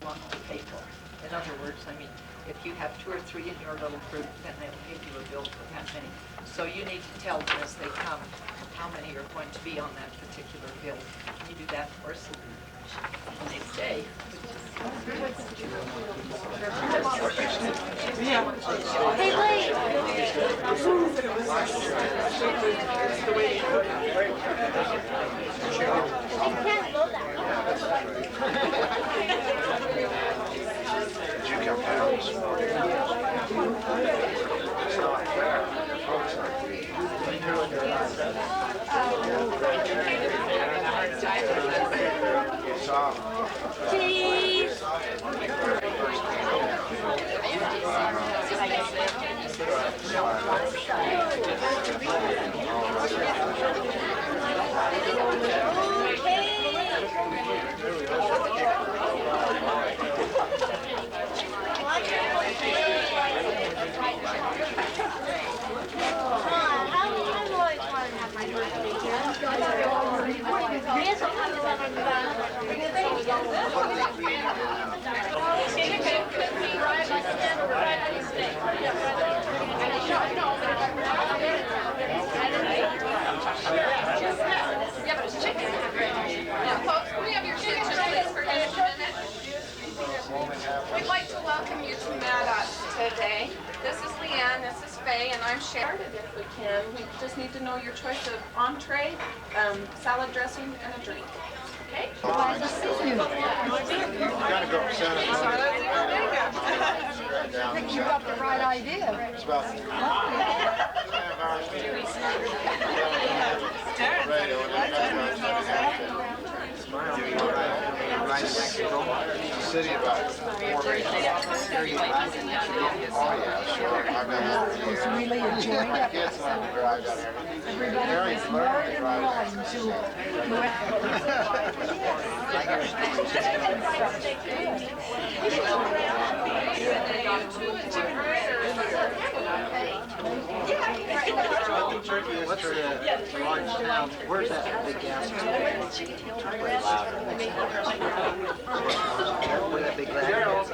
want to pay for. In other words, I mean, if you have 2 or 3 in your little group, then they'll give you a bill for that many. So you need to tell them as they come how many are going to be on that particular bill. Can you do that for us? When they stay. Hey, wait! I can't go that Did you come down this morning? It's not fair. Folks like me. Cheese! We'd like to welcome you to Maddox today. This is Leanne, this is Faye, and I'm Sharon. If we can, we just need to know your choice of entree, salad dressing, and a drink. Okay? You gotta go Santa Monica. I think you got the right idea. It's about 3.5 hours to get radio and then nice city about 4 minutes. Oh yeah, sure. I've been there for years. Really enjoyed My it. kids learn to drive down there. Everybody Mary's was more learning to than drive down willing What's the large town? Where's that big gas station? Where that big gas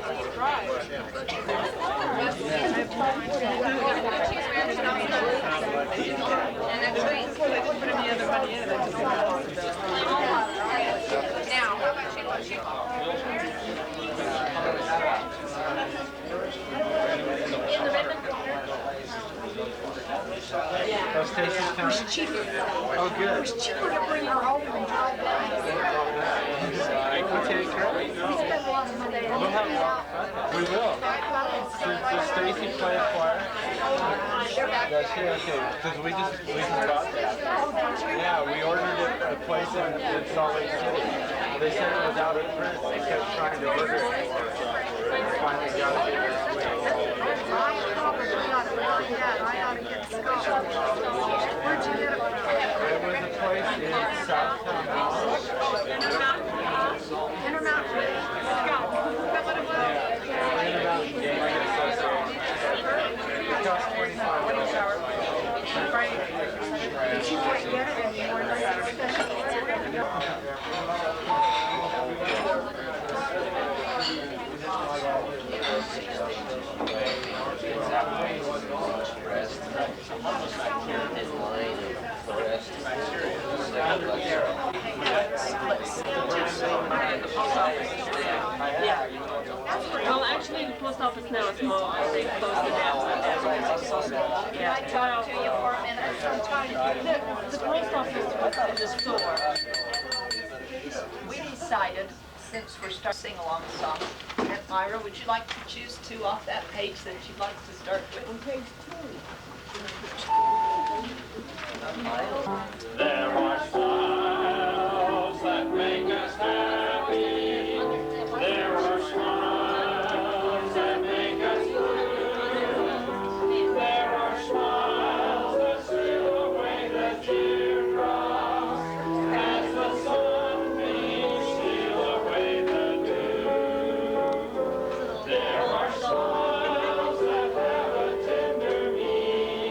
Now, how about you? Those Stacy's coming? Oh, good. It's cheaper to bring her home and drive back. Okay, great. We spend a lot of money on We'll have it. We will. Does Stacy play a choir? Does she? Okay, because we just got that. Yeah, we ordered it at a place in Salt Lake City. They said it was out of print. They kept trying to order it. We finally got it. Where'd you get it from? It was a place in Southtown House. Intermountain. Intermountain Gaming Association. It cost $25. Did you quite get it anymore? Well, actually, the post office now is small. They closed it down. Yeah. The post office was in the store. We decided, since we're starting to sing along song, and Myra, would you like to choose 2 off that page that you'd like to start with? On page 2. There are smiles that make us happy. There are smiles that make us blue. There are smiles that steal away the teardrops as the sunbeams steal away the dew. There are smiles that have a tender meaning.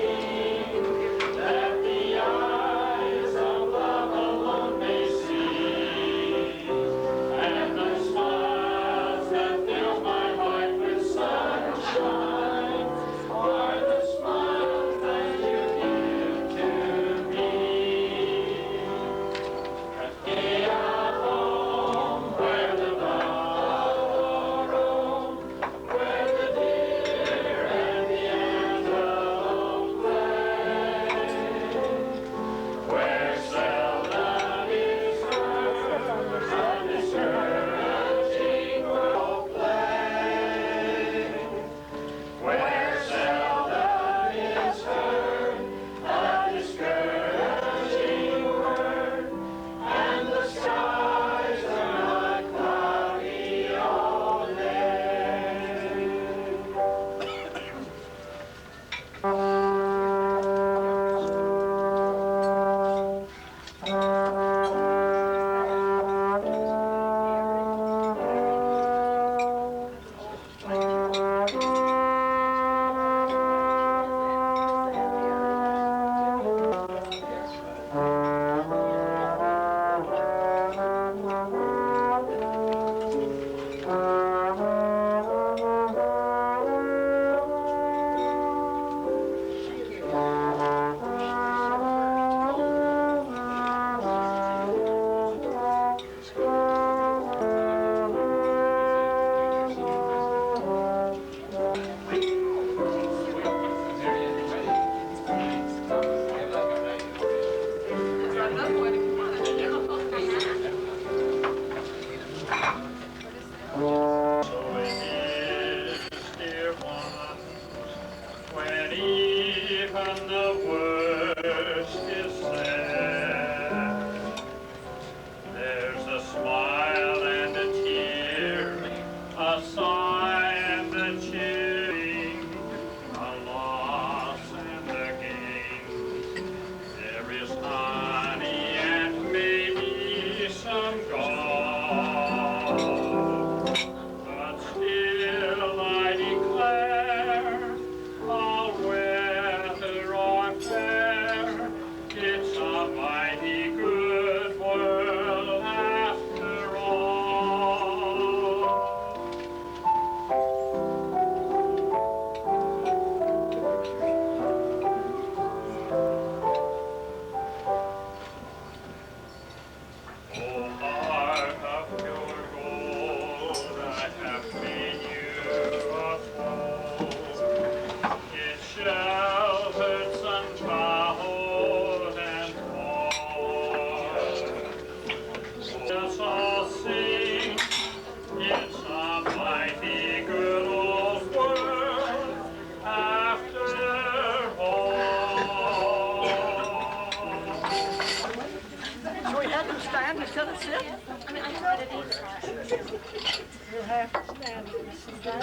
Sandy's gonna sit. Who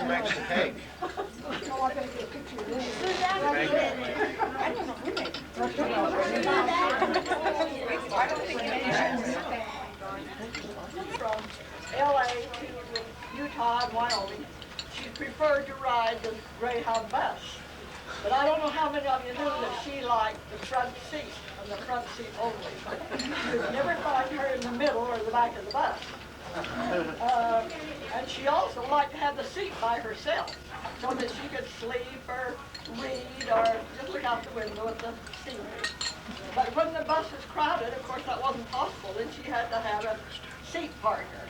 makes the cake? From LA to Utah and Wyoming, she preferred to ride the Greyhound bus. But I don't know how many of you knew that she liked the front seat and the front seat only. You would never find her in the middle or the back of the bus. And she also liked to have the seat by herself so that she could sleep or read or just look out the window at the scenery. But when the bus was crowded, of course that wasn't possible, and she had to have a seat partner.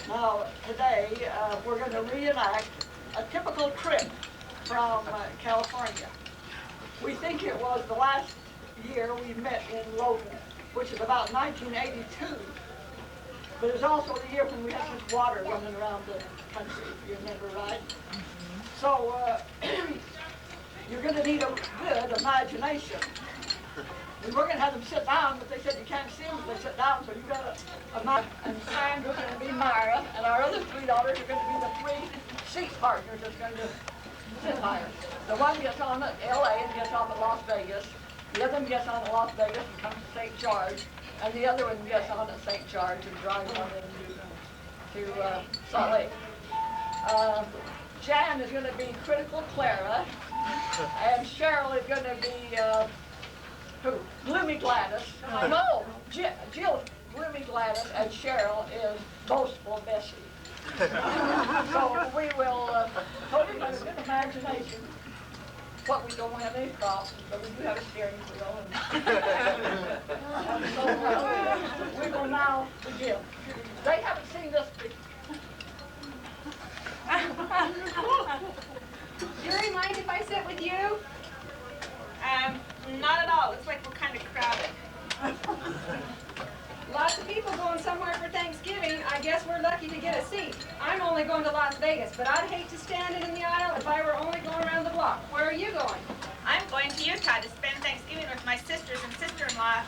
Now, today, we're going to reenact a typical trip from California. We think it was the last year we met in Logan, which is about 1982. But it's also the year when we had such water running around the country, if you remember right. So, you're going to need a good imagination. We were going to have them sit down, but they said you can't see them if they sit down, so you've got to imagine. And Sandra's going to be Myra, and our other three daughters are going to be the three seat partners that's going to sit by her. The one gets on at LA and gets off at Las Vegas. The other one gets on at Las Vegas and comes to St. George. And the other one gets on at St. George and drives on into Salt Lake. Jan is going to be Critical Clara, and Cheryl is going to be Gloomy Gladys. No, Jill Gloomy Gladys, and Cheryl is Boastful Bessie. So we will totally have a good imagination. But we don't have any props, but we do have a steering wheel. And so we will now begin. They haven't seen this before. Yuri, mind if I sit with you? Not at all. Looks like we're kind of crowded. Lots of people going somewhere for Thanksgiving. I guess we're lucky to get a seat. I'm only going to Las Vegas, but I'd hate to stand in the aisle if I were only going around the block. Where are you going? I'm going to Utah to spend Thanksgiving with my sisters and sister-in-law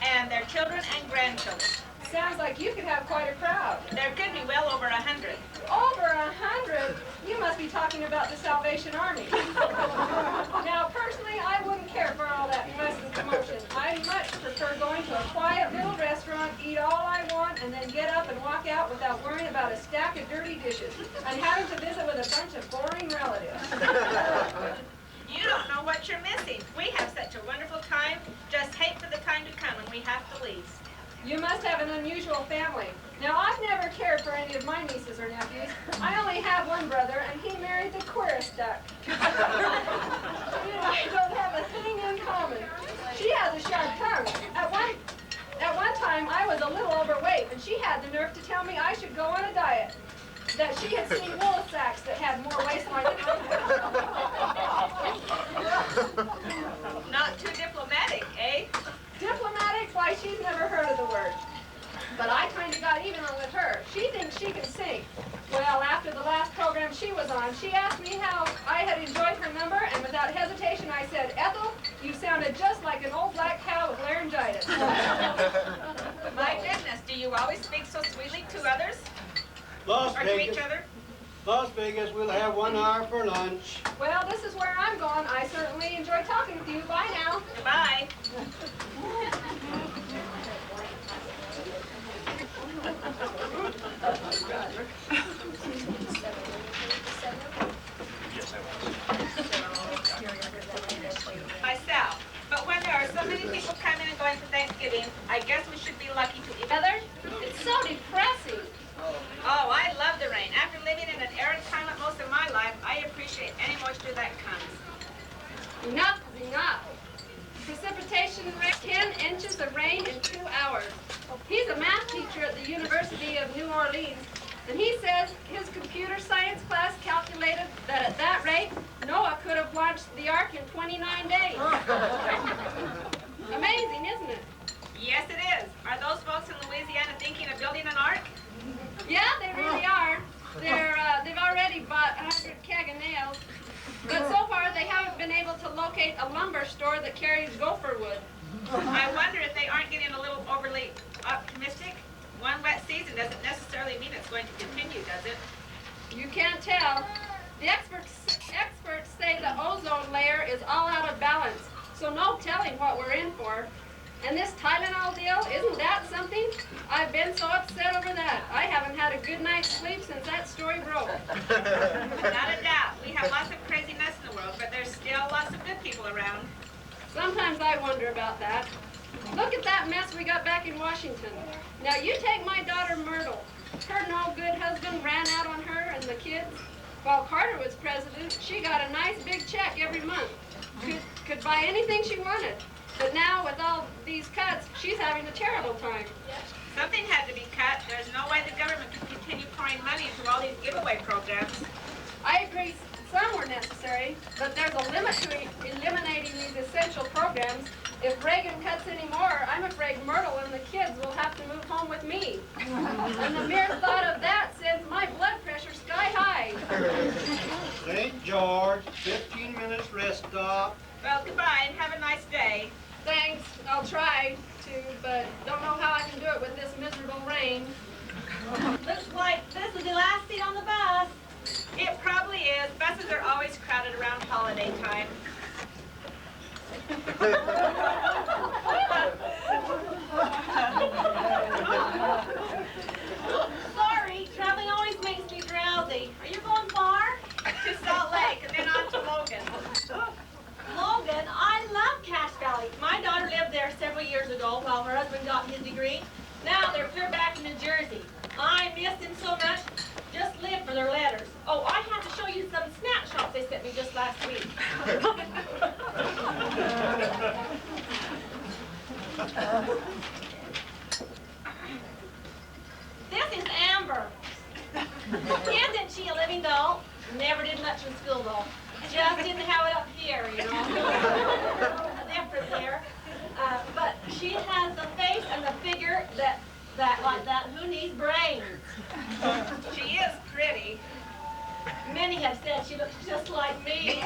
and their children and grandchildren. Sounds like you could have quite a crowd. There could be well over 100. Over 100? You must be talking about the Salvation Army. Now, personally, I wouldn't care for all that fuss and commotion. I much prefer going to a quiet little restaurant, eat all I want, and then get up and walk out without worrying about a stack of dirty dishes and having to visit with a bunch of boring relatives. You don't know what you're missing. We have such a wonderful time. Just hate for the time to come when we have to leave. You must have an unusual family. Now, I've never cared for any of my nieces or nephews. I only have one brother, and he married the queerest duck. I don't have a thing in common. She has a sharp tongue. At one time, I was a little overweight, and she had the nerve to tell me I should go on a diet. That she had seen wool sacks that had more waistline than I had. Not too diplomatic, eh? Diplomatic? Why, she's never heard of the word. But I kind of got even on with her. She thinks she can sing. Well, after the last program she was on, she asked me how I had enjoyed her number, and without hesitation I said, Ethel, you sounded just like an old black cow with laryngitis. My goodness, do you always speak so sweetly to others? Las Or to Vegas. each other? Las Vegas, we'll have 1 hour for lunch. Well, this is where I'm going. I certainly enjoy talking with you. Bye now. Goodbye. Myself. But when there are so many people coming and going for Thanksgiving, I guess we should be lucky to eat. Heather, it's so depressing. Oh, I love the rain. After living in an arid climate most of my life, I appreciate any moisture that comes. Enough is enough. Precipitation rate 10 inches of rain in 2 hours. He's a math teacher at the University of New Orleans, and he says his computer science class calculated that at that rate, Noah could have launched the Ark in 29 days. Amazing, isn't it? Yes, it is. Are those folks in Louisiana thinking of building an ark? Yeah, they really are. They've already bought 100 keg of nails. But so far, they haven't been able to locate a lumber store that carries gopher wood. I wonder if they aren't getting a little overly optimistic. One wet season doesn't necessarily mean it's going to continue, does it? You can't tell. The experts say the ozone layer is all out of balance, so no telling what we're in for. And this Tylenol deal, isn't that something? I've been so upset over that. I haven't had a good night's sleep since that story broke. Not a doubt. We have lots of craziness in the world, but there's still lots of good people around. Sometimes I wonder about that. Look at that mess we got back in Washington. Now you take my daughter Myrtle. Her no-good husband ran out on her and the kids. While Carter was president, she got a nice big check every month. Could buy anything she wanted. But now with all these cuts, she's having a terrible time. Something had to be cut. There's no way the government can continue pouring money into all these giveaway programs. I agree some were necessary, but there's a limit to eliminating these essential programs. If Reagan cuts any more, I'm afraid Myrtle and the kids will have to move home with me. And the mere thought of that sends my blood pressure sky high. St. George, 15 minutes rest stop. Well, goodbye and have a nice day. Thanks, I'll try to, but don't know how I can do it with this miserable rain. Looks like this is the last seat on the bus. It probably is. Buses are always crowded around holiday time. Sorry, traveling always makes me drowsy. Are you going far? To Salt Lake and then on to Logan. Logan, I love Cache Valley. My daughter lived there several years ago while her husband got his degree. Now they're clear back in New Jersey. I miss them so much. Just live for their letters. Oh, I have to show you some snapshots they sent me just last week. This is Amber. Isn't she a living doll? Never did much in school though. Just didn't have it up here, you know. An empress there. But she has the face and the figure that like that. Who needs brains? She is pretty. Many have said she looks just like me.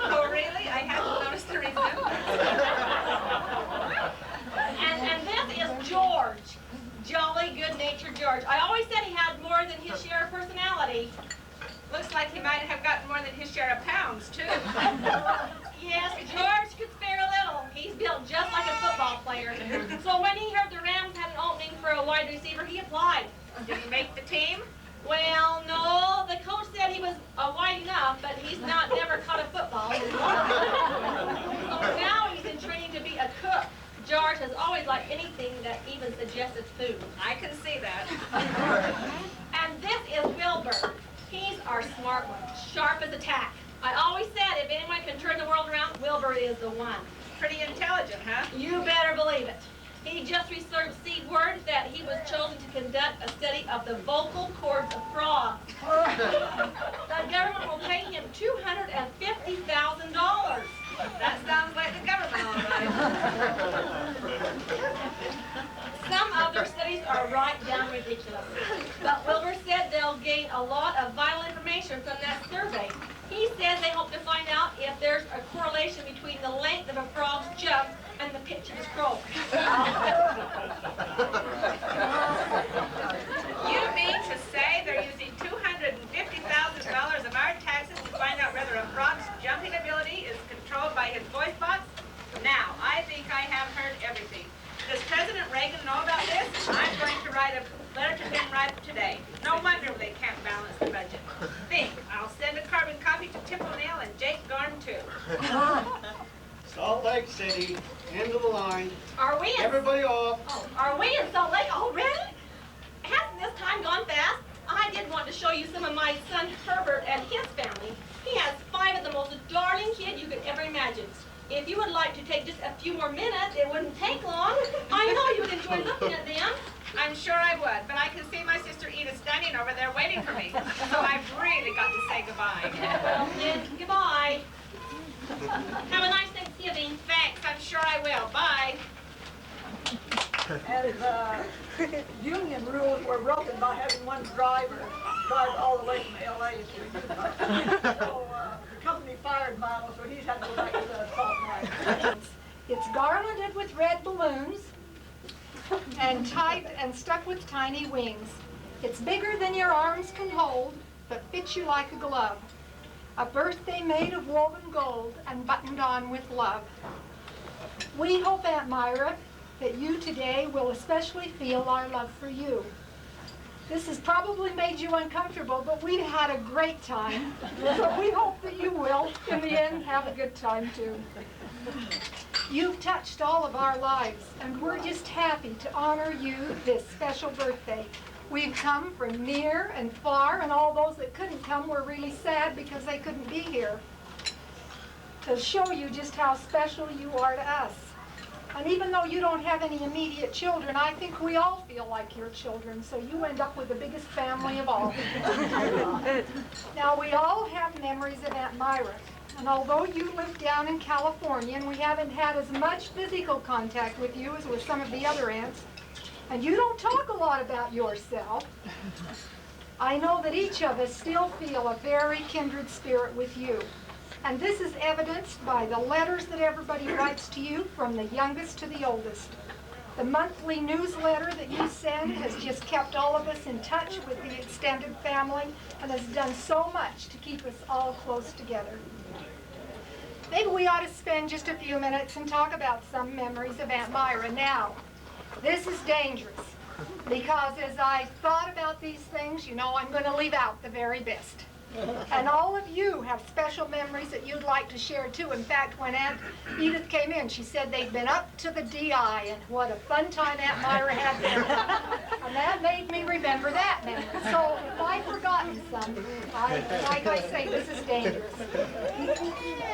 Oh, really? I haven't noticed the resemblance. And this is George. Jolly, good-natured George. I always said he had more than his share of personality. Looks like he might have gotten more than his share of pounds, too. Yes, George could spare a little. He's built just like a football player. So when he heard the Rams had an opening for a wide receiver, he applied. Didn't make the team? Well, no. The coach said he was wide enough, but he's never caught a football. So now he's in training to be a cook. George has always liked anything that even suggested food. I can see that. And this is Wilbur. He's our smart one, sharp as a tack. I always said if anyone can turn the world around, Wilbur is the one. Pretty intelligent, huh? You better believe it. He just received word that he was chosen to conduct a study of the vocal cords of frogs. The government will pay him $250,000. That sounds like the government, all right. Some other studies are right down ridiculous. But Wilbur said they'll gain a lot of vital information from that survey. He says they hope to find out if there's a correlation between the length of a frog's jump and the pitch of his croak. You mean to say they're using $250,000 of our taxes to find out whether a frog's jumping ability is controlled by his voice box? Now, I think I have heard everything. Does President Reagan know about this? I'm going to write a letter to him right today. No wonder they can't balance the budget. Think, I'll send a carbon copy to Tip O'Neill and Jake Garn, too. Salt Lake City, end of the line. Are we in? Everybody off. Oh, are we in Salt Lake already? Hasn't this time gone fast? I did want to show you some of my son Herbert and his family. He has 5 of the most darling kids you could ever imagine. If you would like to take just a few more minutes, it wouldn't take long. I know you would enjoy looking at them. I'm sure I would, but I can see my sister Edith standing over there waiting for me. So I've really got to say goodbye. Well, then, goodbye. Have a nice Thanksgiving. Thanks, I'm sure I will. Bye. And union rules were broken by having one driver drive all the way from LA to so the company fired Milo, so he's had to go back to the salt mine. It's garlanded with red balloons. and tight and stuck with tiny wings. It's bigger than your arms can hold, but fits you like a glove. A birthday made of woven gold and buttoned on with love. We hope, Aunt Myra, that you today will especially feel our love for you. This has probably made you uncomfortable, but we've had a great time. So we hope that you will, in the end, have a good time too. You've touched all of our lives, and we're just happy to honor you this special birthday. We've come from near and far, and all those that couldn't come were really sad because they couldn't be here. To show you just how special you are to us. And even though you don't have any immediate children, I think we all feel like your children, so you end up with the biggest family of all. Now, we all have memories of Aunt Myra. And although you live down in California and we haven't had as much physical contact with you as with some of the other aunts, and you don't talk a lot about yourself, I know that each of us still feel a very kindred spirit with you. And this is evidenced by the letters that everybody writes to you, from the youngest to the oldest. The monthly newsletter that you send has just kept all of us in touch with the extended family and has done so much to keep us all close together. Maybe we ought to spend just a few minutes and talk about some memories of Aunt Myra now. This is dangerous, because as I thought about these things, you know, I'm going to leave out the very best. And all of you have special memories that you'd like to share too. In fact, when Aunt Edith came in, she said they'd been up to the DI, and what a fun time Aunt Myra had there. And that made me remember that memory. So if I've forgotten some, like I say, this is dangerous.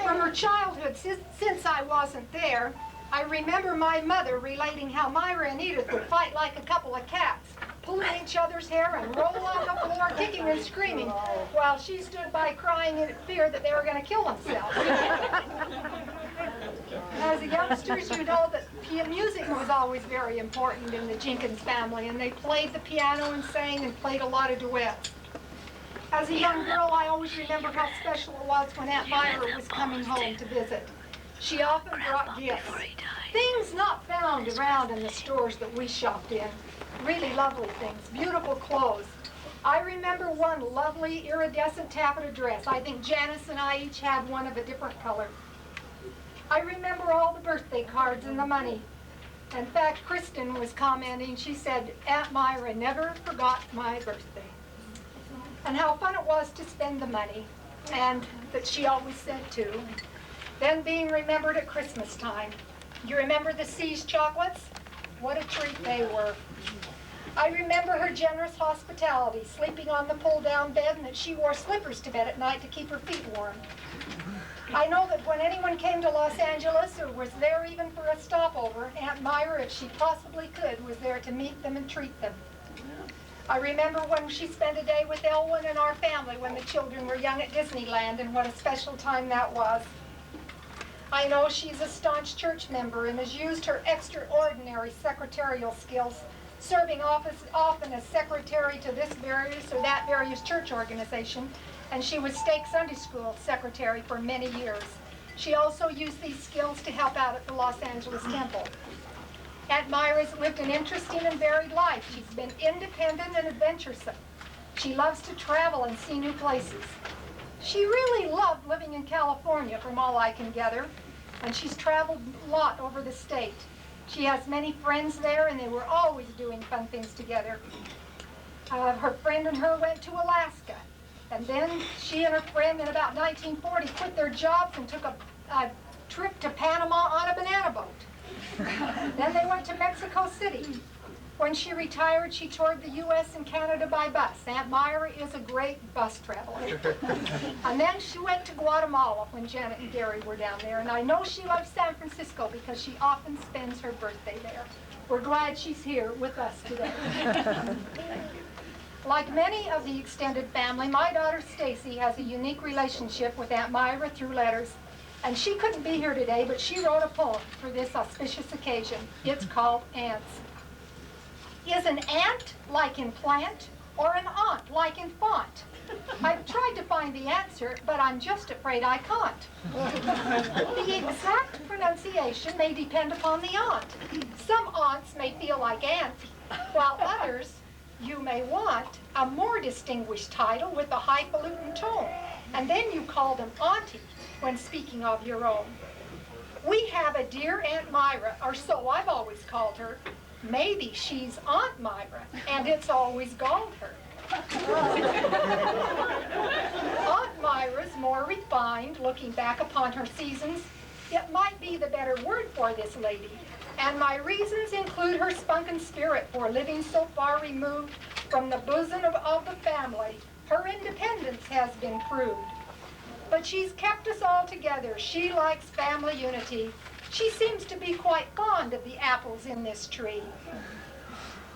From her childhood, since I wasn't there, I remember my mother relating how Myra and Edith would fight like a couple of cats, pulling each other's hair and roll on the floor, kicking and screaming, while she stood by crying in fear that they were going to kill themselves. As youngsters, you know that music was always very important in the Jenkins family, and they played the piano and sang and played a lot of duets. As a young girl, I always remember how special it was when Aunt Myra was coming home to visit. She often brought gifts, things not found around in the stores that we shopped in. Really lovely things, beautiful clothes. I remember one lovely iridescent taffeta dress. I think Janice and I each had one of a different color. I remember all the birthday cards and the money. In fact, Kristen was commenting, she said, Aunt Myra never forgot my birthday. And how fun it was to spend the money, and that she always said too. Then being remembered at Christmas time. You remember the See's chocolates? What a treat they were. I remember her generous hospitality, sleeping on the pull-down bed, and that she wore slippers to bed at night to keep her feet warm. I know that when anyone came to Los Angeles or was there even for a stopover, Aunt Myra, if she possibly could, was there to meet them and treat them. I remember when she spent a day with Elwyn and our family when the children were young at Disneyland, and what a special time that was. I know she's a staunch church member and has used her extraordinary secretarial skills, serving often as secretary to this various or that various church organization, and she was Stake Sunday School secretary for many years. She also used these skills to help out at the Los Angeles Temple. Aunt Myra's lived an interesting and varied life. She's been independent and adventuresome. She loves to travel and see new places. She really loved living in California, from all I can gather, and she's traveled a lot over the state. She has many friends there, and they were always doing fun things together. Her friend and her went to Alaska, and then she and her friend in about 1940 quit their jobs and took a trip to Panama on a banana boat. Then they went to Mexico City. When she retired, she toured the U.S. and Canada by bus. Aunt Myra is a great bus traveler. And then she went to Guatemala when Janet and Gary were down there. And I know she loves San Francisco because she often spends her birthday there. We're glad she's here with us today. Like many of the extended family, my daughter Stacy has a unique relationship with Aunt Myra through letters. And she couldn't be here today, but she wrote a poem for this auspicious occasion. It's called Ants. Is an ant like in plant or an aunt like in font? I've tried to find the answer, but I'm just afraid I can't. The exact pronunciation may depend upon the aunt. Some aunts may feel like aunts, while others, you may want a more distinguished title with a highfalutin tone, and then you call them auntie when speaking of your own. We have a dear Aunt Myra, or so I've always called her. Maybe she's Aunt Myra, and it's always galled her. Aunt Myra's more refined, looking back upon her seasons. It might be the better word for this lady, and my reasons include her spunkin' spirit for living so far removed from the bosom of the family. Her independence has been proved. But she's kept us all together. She likes family unity. She seems to be quite fond of the apples in this tree.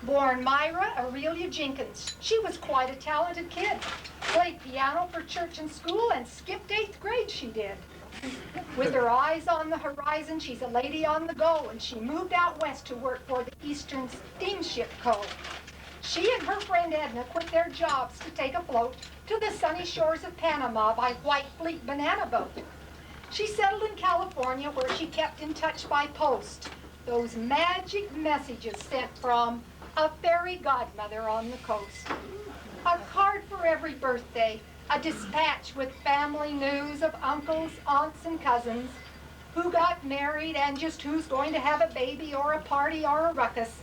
Born Myra Aurelia Jenkins, she was quite a talented kid. Played piano for church and school and skipped 8th grade she did. With her eyes on the horizon, she's a lady on the go, and she moved out west to work for the Eastern Steamship Co. She and her friend Edna quit their jobs to take a float to the sunny shores of Panama by White Fleet banana boat. She settled in California where she kept in touch by post. Those magic messages sent from a fairy godmother on the coast. A card for every birthday, a dispatch with family news of uncles, aunts, and cousins, who got married and just who's going to have a baby or a party or a ruckus.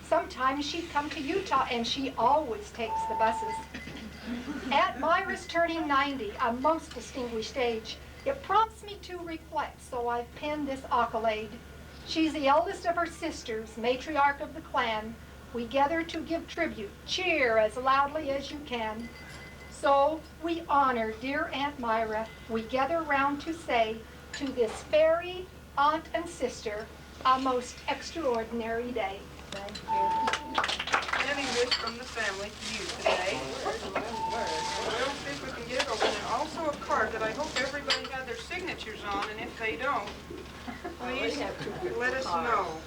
Sometimes she'd come to Utah, and she always takes the buses. Aunt Myra's turning 90, a most distinguished age. It prompts me to reflect, so I've penned this accolade. She's the eldest of her sisters, matriarch of the clan. We gather to give tribute. Cheer as loudly as you can. So we honor dear Aunt Myra. We gather round to say to this fairy aunt and sister, a most extraordinary day. Thank you. Sending this from the family to you today. We'll see if we can get it open. And also a card that I hope everybody had their signatures on, and if they don't, please let us know.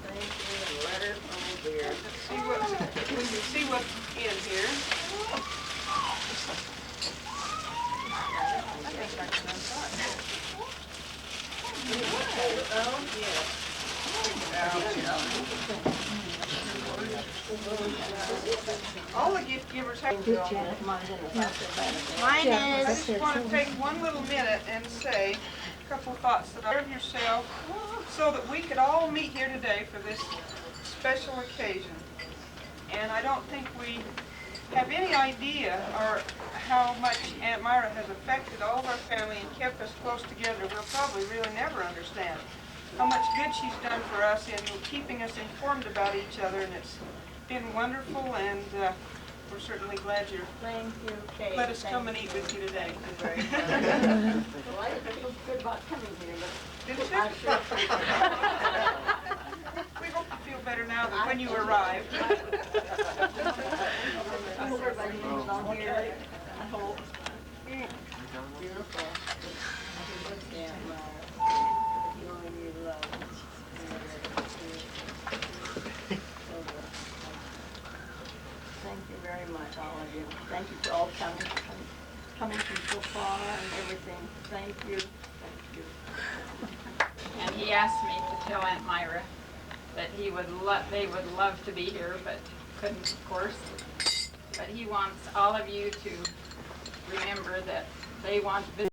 Thank you, letter from dear. Let's see what we can see what's in here. I think I can untie. All the gift givers have to go. I just want to take one little minute and say a couple thoughts that are of yourself so that we could all meet here today for this special occasion. And I don't think we have any idea or how much Aunt Myra has affected all of our family and kept us close together. We'll probably really never understand how much good she's done for us in keeping us informed about each other, and it's been wonderful, and we're certainly glad you let us come and eat with you today. Well, I didn't feel good about coming here, but Didn't you? We hope you feel better now than when you arrived. everybody moves on here. I hope. Beautiful. Yeah, thank you very much, all of you. Thank you for all coming from so far and everything. Thank you. Thank you. And he asked me to tell Aunt Myra that they would love to be here, but couldn't, of course. But he wants all of you to remember that they want to visit.